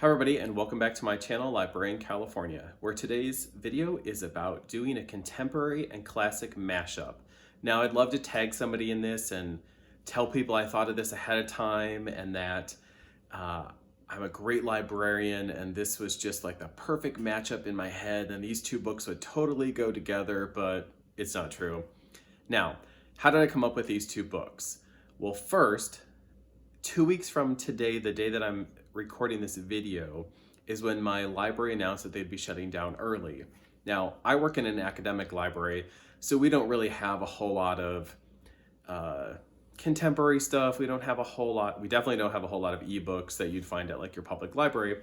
Hi everybody, and welcome back to my channel, Librarian California, where today's video is about doing a contemporary and classic mashup. Now, I'd love to tag somebody in this and tell people I thought of this ahead of time and that I'm a great librarian and this was just like the perfect matchup in my head and these two books would totally go together, but it's not true. Now, how did I come up with these two books? Well, first, 2 weeks from today, the day that I'm recording this video, is when my library announced that they'd be shutting down early. Now, I work in an academic library, so we don't really have a whole lot of contemporary stuff. We definitely don't have a whole lot of ebooks that you'd find at like your public library.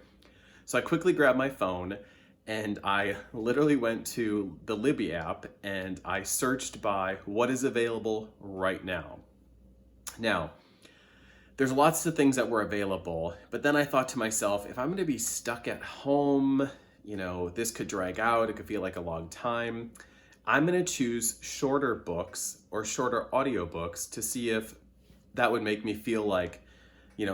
So I quickly grabbed my phone and I literally went to the Libby app and I searched by what is available right now. Now, there's lots of things that were available, but then I thought to myself, if I'm going to be stuck at home, this could drag out, it could feel like a long time. I'm going to choose shorter books or shorter audiobooks to see if that would make me feel like,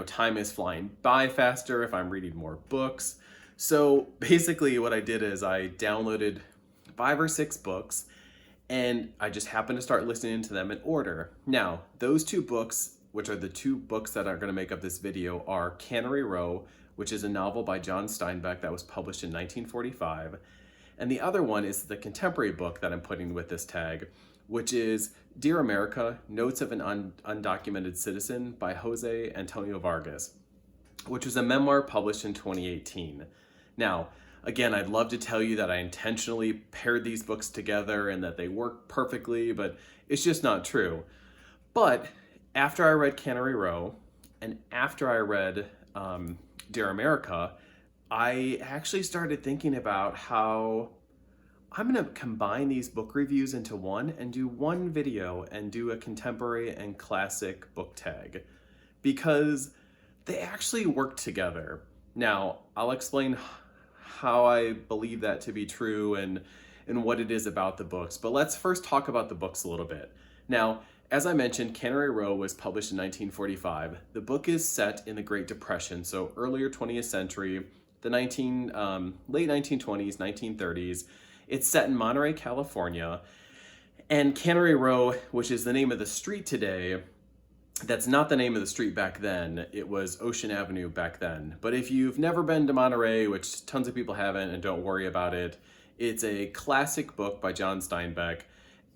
time is flying by faster if I'm reading more books. So basically what I did is I downloaded 5 or 6 books and I just happened to start listening to them in order. Now, those 2 books, which are the 2 books that are going to make up this video, are Cannery, which is a novel by John Steinbeck that was published in 1945. And the other one is the contemporary book that I'm putting with this tag, which is Dear America, Notes of an Undocumented Citizen by Jose Antonio Vargas, which was a memoir published in 2018. Now, again, I'd love to tell you that I intentionally paired these books together and that they work perfectly, but it's just not true. But after I read Cannery and after I read Dear America, I actually started thinking about how I'm going to combine these book reviews into one and do one video and do a contemporary and classic book tag because they actually work together. Now, I'll explain how I believe that to be true and what it is about the books, but let's first talk about the books a little bit. Now, as I mentioned, Cannery was published in 1945. The book is set in the Great Depression, so earlier 20th century, the late 1920s, 1930s. It's set in Monterey, California. And Cannery which is the name of the street today, that's not the name of the street back then. It was Ocean Avenue back then. But if you've never been to Monterey, which tons of people haven't, and don't worry about it, it's a classic book by John Steinbeck.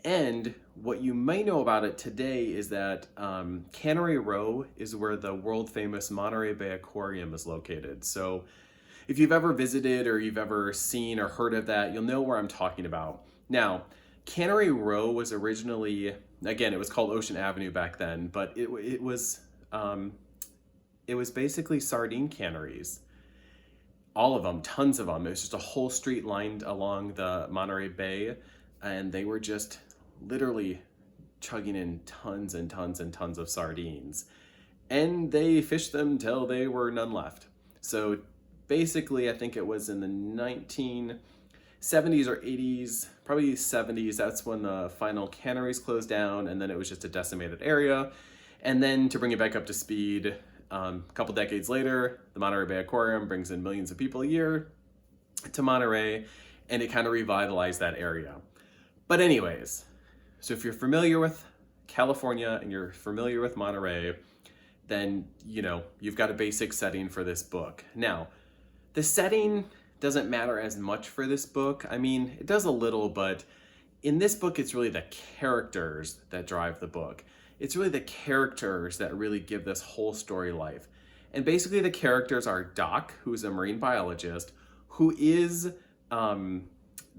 And what you may know about it today is that Cannery is where the world famous Monterey Bay Aquarium is located. So if you've ever visited or you've ever seen or heard of that, you'll know where I'm talking about. Now, Cannery was originally, again, it was called Ocean Avenue back then, but it was basically sardine canneries. All of them, tons of them. It was just a whole street lined along the Monterey Bay, and they were just literally chugging in tons and tons and tons of sardines. And they fished them till they were none left. So basically, I think it was in the 1970s or 80s, probably 70s, that's when the final canneries closed down, and then it was just a decimated area. And then to bring it back up to speed, a couple decades later, the Monterey Bay Aquarium brings in millions of people a year to Monterey, and it kind of revitalized that area. But anyways, so if you're familiar with California and you're familiar with Monterey, then, you've got a basic setting for this book. Now, the setting doesn't matter as much for this book. I mean, it does a little, but in this book, it's really the characters that drive the book. It's really the characters that really give this whole story life. And basically the characters are Doc, who's a marine biologist, who is,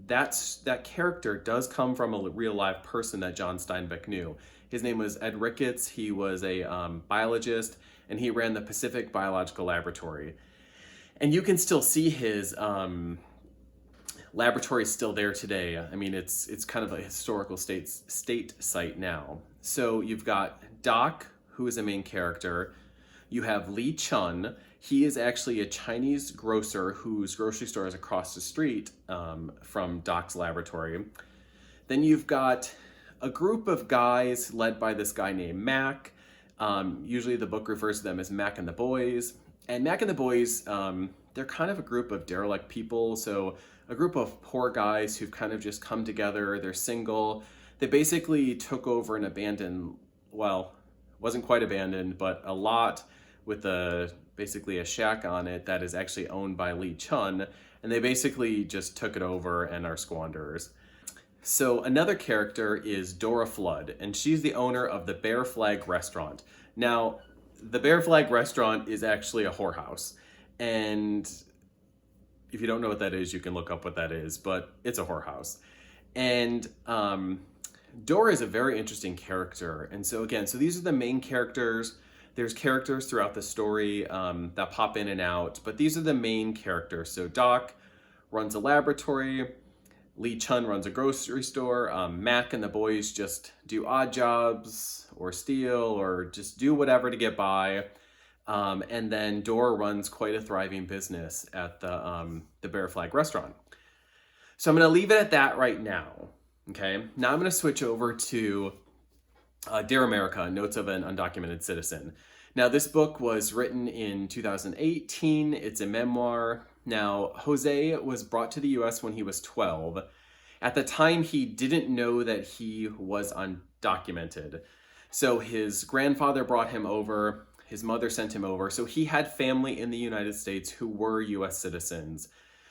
that character does come from a real live person that John Steinbeck knew. His name was Ed Ricketts. He was a biologist, and he ran the Pacific Biological Laboratory. And you can still see his laboratory still there today. I mean, it's kind of a historical state site now. So you've got Doc, who is a main character. You have Lee Chun. He is actually a Chinese grocer whose grocery store is across the street from Doc's laboratory. Then you've got a group of guys led by this guy named Mac. Usually the book refers to them as Mac and the Boys. And Mac and the Boys, they're kind of a group of derelict people. So a group of poor guys who've kind of just come together. They're single. They basically took over an abandoned, well, wasn't quite abandoned, but a lot with basically a shack on it that is actually owned by Lee Chun. And they basically just took it over and are squanderers. So another character is Dora Flood, and she's the owner of the Bear Flag Restaurant. Now, the Bear Flag Restaurant is actually a whorehouse. And if you don't know what that is, you can look up what that is, but it's a whorehouse. And Dora is a very interesting character. And so again, so these are the main characters. There's characters throughout the story that pop in and out, but these are the main characters. So Doc runs a laboratory. Lee Chun runs a grocery store. Mac and the boys just do odd jobs or steal or just do whatever to get by. And then Dora runs quite a thriving business at the Bear Flag Restaurant. So I'm going to leave it at that right now. Okay. Now I'm going to switch over to Dear America, Notes of an Undocumented Citizen. Now this book was written in 2018. It's a memoir. Now Jose was brought to the US when he was 12. At the time, he didn't know that he was undocumented. So his grandfather brought him over. His mother sent him over. So he had family in the United States who were US citizens.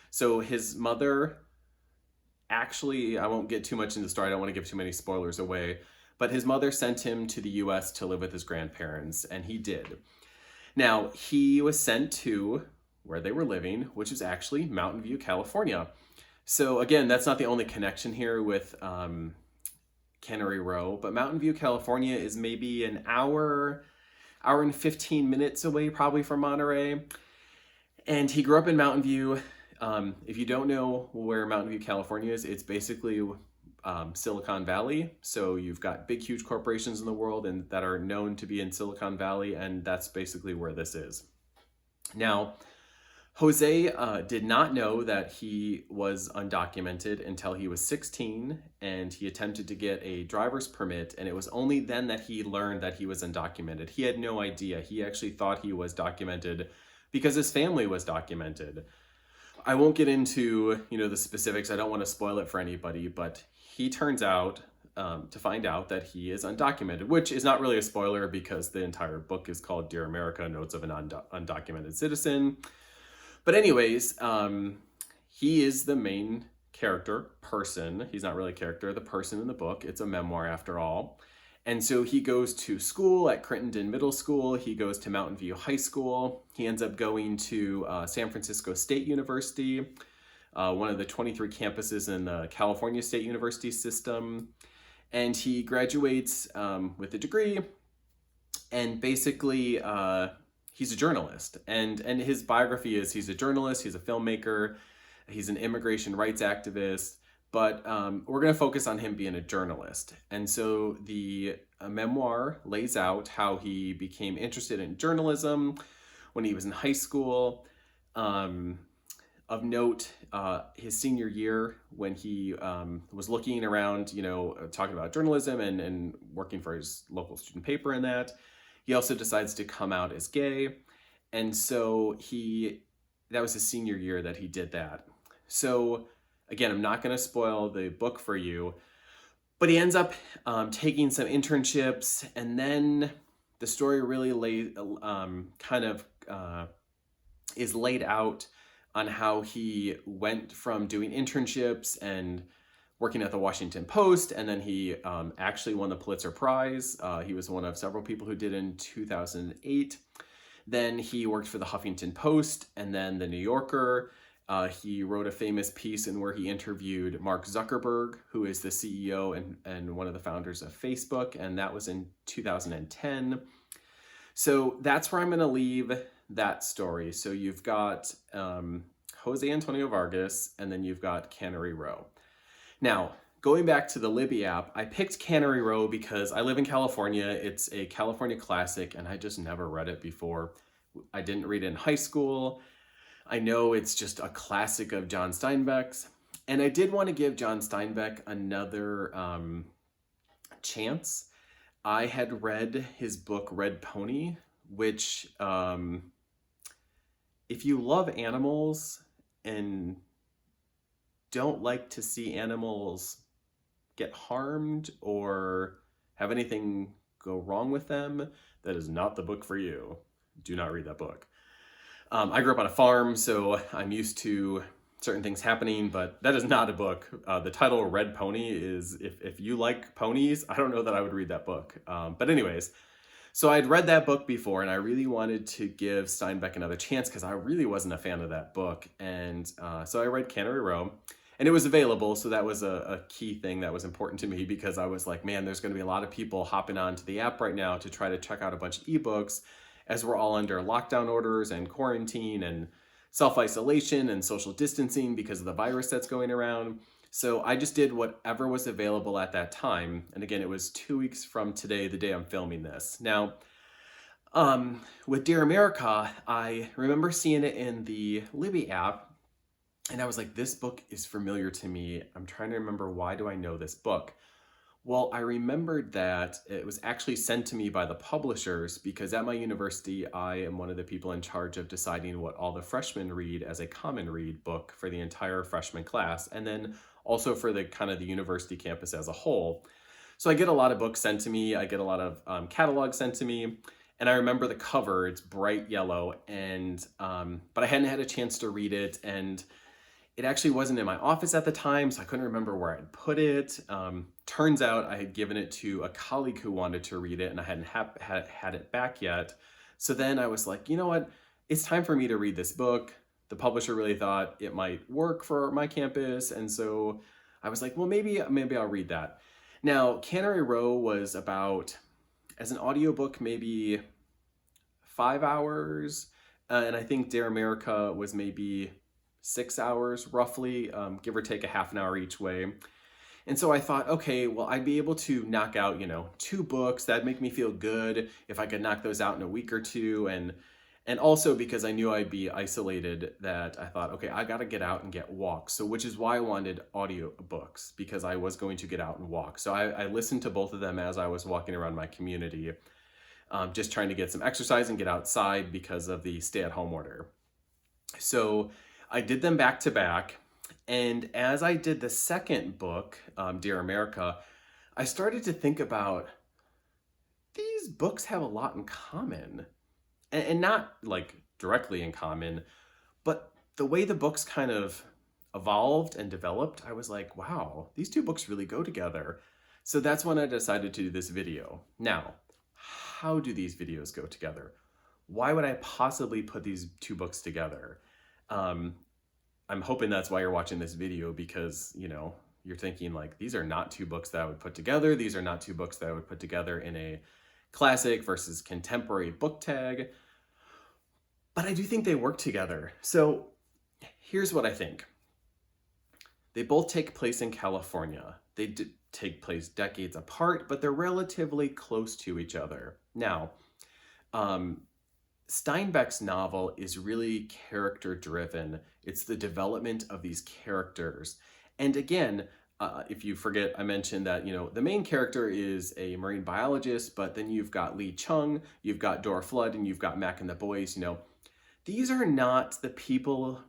So his mother, actually, I won't get too much into the story. I don't want to give too many spoilers away. But his mother sent him to the US to live with his grandparents, and he did. Now, he was sent to where they were living, which is actually Mountain View, California. So again, that's not the only connection here with Cannery Row, but Mountain View, California is maybe an hour and 15 minutes away probably from Monterey. And he grew up in Mountain View. If you don't know where Mountain View, California is, it's basically Silicon Valley. So you've got big, huge corporations in the world and that are known to be in Silicon Valley, and that's basically where this is. Now, Jose did not know that he was undocumented until he was 16, and he attempted to get a driver's permit, and it was only then that he learned that he was undocumented. He had no idea. He actually thought he was documented because his family was documented. I won't get into, the specifics. I don't want to spoil it for anybody, but he turns out to find out that he is undocumented, which is not really a spoiler because the entire book is called Dear America, Notes of an Undocumented Citizen. But anyways, he is the main person. He's not really a character, the person in the book. It's a memoir after all. And so he goes to school at Crittenden Middle School. He goes to Mountain View High School. He ends up going to San Francisco State University, one of the 23 campuses in the California State University system. And he graduates with a degree. And basically, he's a journalist. And his biography is he's a journalist, he's a filmmaker, he's an immigration rights activist. But we're going to focus on him being a journalist. And so the memoir lays out how he became interested in journalism when he was in high school. Of note, his senior year when he was looking around, talking about journalism and working for his local student paper and that. He also decides to come out as gay. And so that was his senior year that he did that. So again, I'm not going to spoil the book for you, but he ends up taking some internships, and then the story really is laid out on how he went from doing internships and working at the Washington Post, and then he actually won the Pulitzer Prize. He was one of several people who did in 2008. Then he worked for the Huffington Post and then the New Yorker. He wrote a famous piece in where he interviewed Mark Zuckerberg, who is the CEO and one of the founders of Facebook, and that was in 2010. So that's where I'm going to leave that story. So you've got Jose Antonio Vargas, and then you've got Cannery Row. Now, going back to the Libby app, I picked Cannery Row because I live in California. It's a California classic, and I just never read it before. I didn't read it in high school. I know it's just a classic of John Steinbeck's, and I did want to give John Steinbeck another chance. I had read his book Red Pony, which if you love animals and don't like to see animals get harmed or have anything go wrong with them, that is not the book for you. Do not read that book. I grew up on a farm, so I'm used to certain things happening, but that is not a book. The title Red Pony is, if you like ponies, I don't know that I would read that book. But anyways, so I'd read that book before and I really wanted to give Steinbeck another chance because I really wasn't a fan of that book. And so I read Cannery Row. And it was available, so that was a key thing that was important to me because I was like, man, there's going to be a lot of people hopping onto the app right now to try to check out a bunch of ebooks as we're all under lockdown orders and quarantine and self-isolation and social distancing because of the virus that's going around. So I just did whatever was available at that time. And again, it was 2 weeks from today, the day I'm filming this. Now, with Dear America, I remember seeing it in the Libby app. And I was like, this book is familiar to me. I'm trying to remember, why do I know this book? Well, I remembered that it was actually sent to me by the publishers because at my university, I am one of the people in charge of deciding what all the freshmen read as a common read book for the entire freshman class, and then also for the kind of the university campus as a whole. So I get a lot of books sent to me. I get a lot of catalogs sent to me. And I remember the cover, it's bright yellow, and but I hadn't had a chance to read it, and it actually wasn't in my office at the time, so I couldn't remember where I'd put it. Turns out I had given it to a colleague who wanted to read it and I hadn't had it back yet. So then I was like, you know what? It's time for me to read this book. The publisher really thought it might work for my campus. And so I was like, well, maybe I'll read that. Now, Cannery Row was about, as an audiobook, maybe 5 hours. And I think Dear America was maybe 6 hours roughly, give or take a half an hour each way. And so I thought, okay, well, I'd be able to knock out, 2 books. That'd make me feel good if I could knock those out in a week or two. And also because I knew I'd be isolated, that I thought, okay, I got to get out and get walks. So which is why I wanted audio books, because I was going to get out and walk. So I listened to both of them as I was walking around my community, just trying to get some exercise and get outside because of the stay-at-home order. So I did them back to back, and as I did the second book, Dear America, I started to think about, these books have a lot in common, and not like directly in common, but the way the books kind of evolved and developed, I was like, wow, these 2 books really go together. So that's when I decided to do this video. Now, how do these videos go together? Why would I possibly put these 2 books together? I'm hoping that's why you're watching this video, because, you're thinking like, these are not 2 books that I would put together. These are not 2 books that I would put together in a classic versus contemporary book tag. But I do think they work together. So here's what I think. They both take place in California. They take place decades apart, but they're relatively close to each other. Now, Steinbeck's novel is really character driven. It's the development of these characters. And again, if you forget, I mentioned that, the main character is a marine biologist, but then you've got Lee Chung, you've got Dora Flood, and you've got Mac and the boys. These are not the people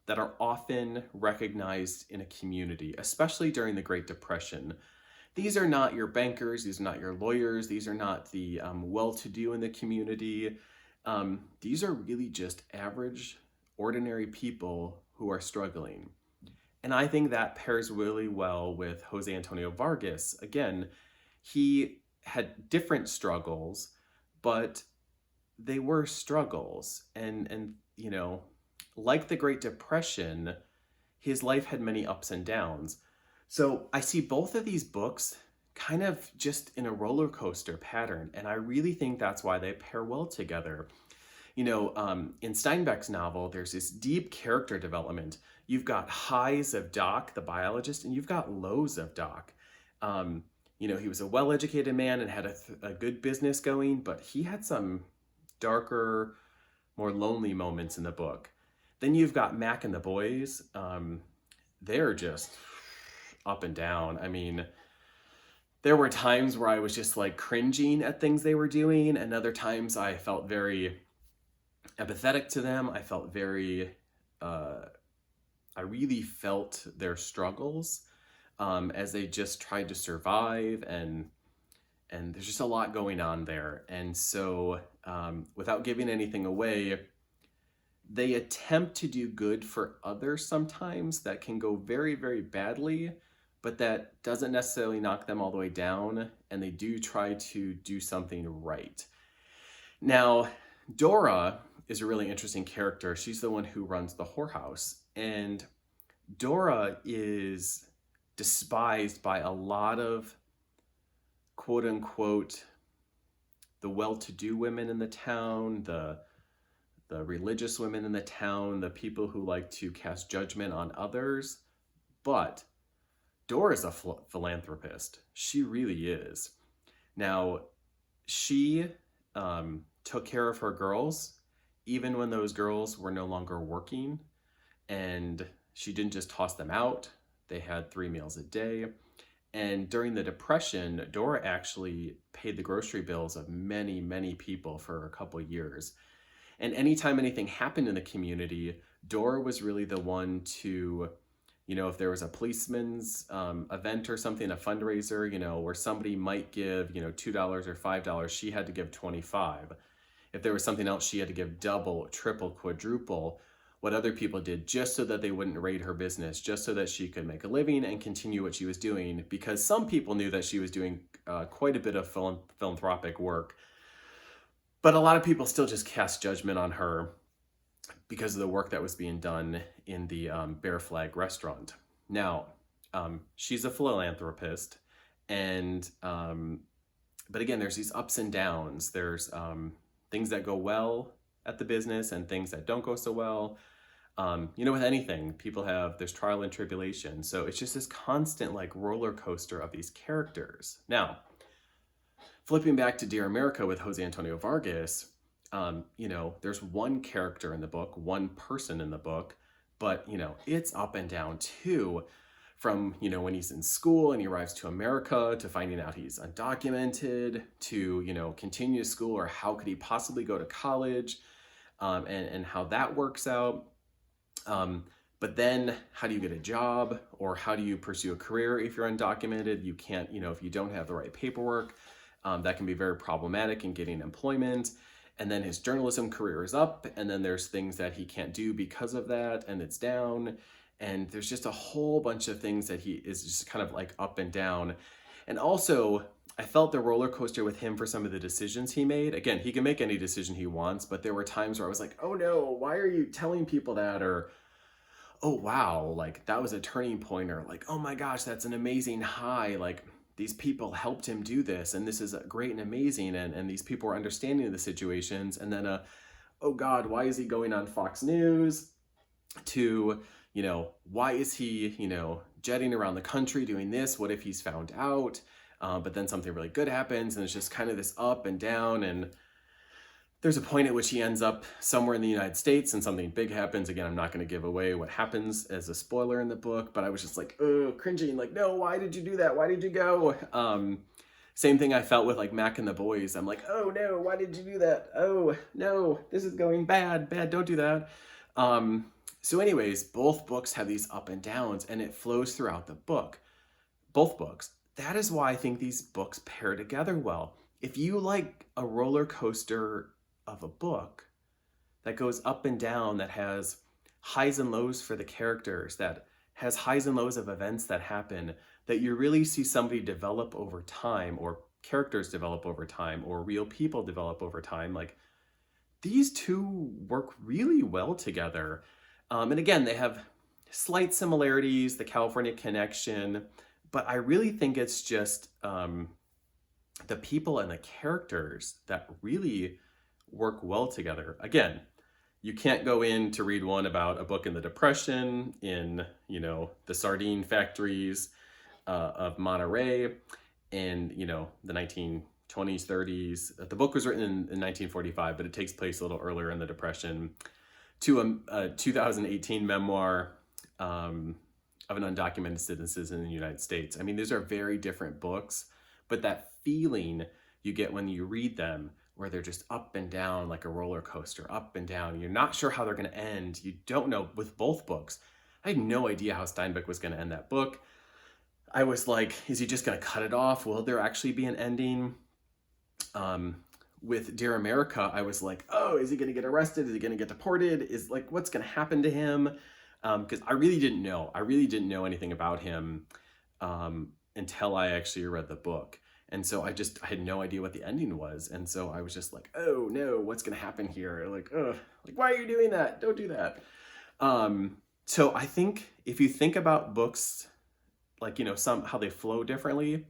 that are often recognized in a community, especially during the Great Depression. These are not your bankers, these are not your lawyers, these are not the well-to-do in the community. These are really just average, ordinary people who are struggling. And I think that pairs really well with Jose Antonio Vargas. Again, he had different struggles, but they were struggles. And like the Great Depression, his life had many ups and downs. So I see both of these books kind of just in a roller coaster pattern. And I really think that's why they pair well together. In Steinbeck's novel, there's this deep character development. You've got highs of Doc, the biologist, and you've got lows of Doc. He was a well-educated man and had a good business going, but he had some darker, more lonely moments in the book. Then you've got Mac and the boys. They're just up and down. I mean, there were times where I was just like cringing at things they were doing, and other times I felt very empathetic to them. I felt I really felt their struggles as they just tried to survive, and there's just a lot going on there. And so, without giving anything away, they attempt to do good for others sometimes that can go very, very badly, but that doesn't necessarily knock them all the way down, and they do try to do something right. Now, Dora is a really interesting character. She's the one who runs the whorehouse, and Dora is despised by a lot of quote unquote the well-to-do women in the town, the religious women in the town, the people who like to cast judgment on others. But Dora's a philanthropist. She really is. Now, she took care of her girls even when those girls were no longer working, and she didn't just toss them out. They had 3 meals a day. And during the Depression, Dora actually paid the grocery bills of many, many people for a couple years. And anytime anything happened in the community, Dora was really the one to, if there was a policeman's event or something, a fundraiser, where somebody might give, $2 or $5, she had to give 25. If there was something else, she had to give double, triple, quadruple what other people did, just so that they wouldn't raid her business, just so that she could make a living and continue what she was doing, because some people knew that she was doing quite a bit of philanthropic work. But a lot of people still just cast judgment on her because of the work that was being done in the Bear Flag restaurant. Now, she's a philanthropist, and but again, there's these ups and downs. There's things that go well at the business and things that don't go so well. With anything, there's trial and tribulation. So it's just this constant roller coaster of these characters. Now, flipping back to Dear America with Jose Antonio Vargas, there's one character in the book, one person in the book, but, it's up and down too, from, when he's in school and he arrives to America, to finding out he's undocumented, to, continue school, or how could he possibly go to college, and how that works out. But then how do you get a job, or how do you pursue a career if you're undocumented? You can't, if you don't have the right paperwork, that can be very problematic in getting employment. And then his journalism career is up, and then there's things that he can't do because of that, and it's down. And there's just a whole bunch of things that he is just kind of up and down. And also, I felt the roller coaster with him for some of the decisions he made. Again, he can make any decision he wants, but there were times where I was like, oh no, why are you telling people that? Or, oh wow, that was a turning point. Or oh my gosh, that's an amazing high. These people helped him do this, and this is great and amazing, and these people are understanding of the situations. And then, oh God, why is he going on Fox News? To, why is he, jetting around the country doing this? What if he's found out? But then something really good happens, and it's just kind of this up and down. And there's a point at which he ends up somewhere in the United States and something big happens. Again, I'm not going to give away what happens as a spoiler in the book, but I was just cringing, no, why did you do that? Why did you go? Same thing I felt with Mac and the Boys. I'm oh no, why did you do that? Oh no, this is going bad, don't do that. So anyways, both books have these up and downs, and it flows throughout the book. Both books. That is why I think these books pair together well. If you like a roller coaster of a book that goes up and down, that has highs and lows for the characters, that has highs and lows of events that happen, that you really see somebody develop over time, or characters develop over time, or real people develop over time, these two work really well together. And again, they have slight similarities, the California connection, but I really think it's just the people and the characters that really work well together. Again, you can't go in to read one about a book in the Depression, in, the sardine factories of Monterey, in, the 1920s, 30s. The book was written in 1945, but it takes place a little earlier in the Depression, to a 2018 memoir of an undocumented citizen in the United States. I mean, these are very different books, but that feeling you get when you read them where they're just up and down like a roller coaster, up and down. You're not sure how they're going to end. You don't know with both books. I had no idea how Steinbeck was going to end that book. I was like, is he just going to cut it off? Will there actually be an ending? With Dear America, I was like, oh, is he going to get arrested? Is he going to get deported? Is like, what's going to happen to him? Because I really didn't know. I really didn't know anything about him until I actually read the book. And so I had no idea what the ending was. And so I was just like, oh no, what's going to happen here? Like, ugh, like, why are you doing that? Don't do that. So I think if you think about books, like, how they flow differently,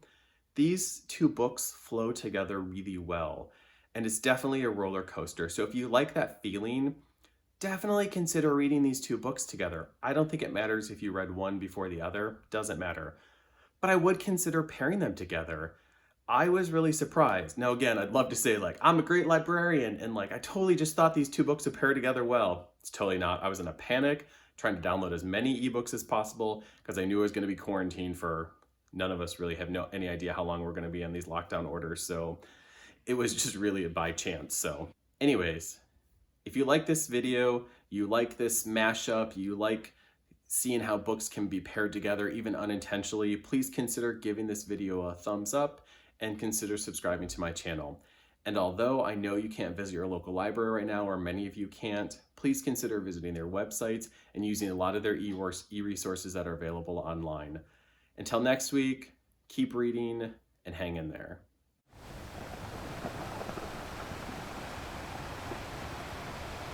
these two books flow together really well. And it's definitely a roller coaster. So if you like that feeling, definitely consider reading these two books together. I don't think it matters if you read one before the other, doesn't matter. But I would consider pairing them together. I was really surprised. Now, again, I'd love to say like, I'm a great librarian and like, I totally just thought these two books would pair together well. It's totally not. I was in a panic trying to download as many ebooks as possible because I knew I was going to be quarantined for, none of us really have any idea how long we're going to be on these lockdown orders. So it was just really a by chance. So anyways, if you like this video, you like this mashup, you like seeing how books can be paired together even unintentionally, please consider giving this video a thumbs up and consider subscribing to my channel. And although I know you can't visit your local library right now, or many of you can't, please consider visiting their websites and using a lot of their e-resources that are available online. Until next week, keep reading and hang in there.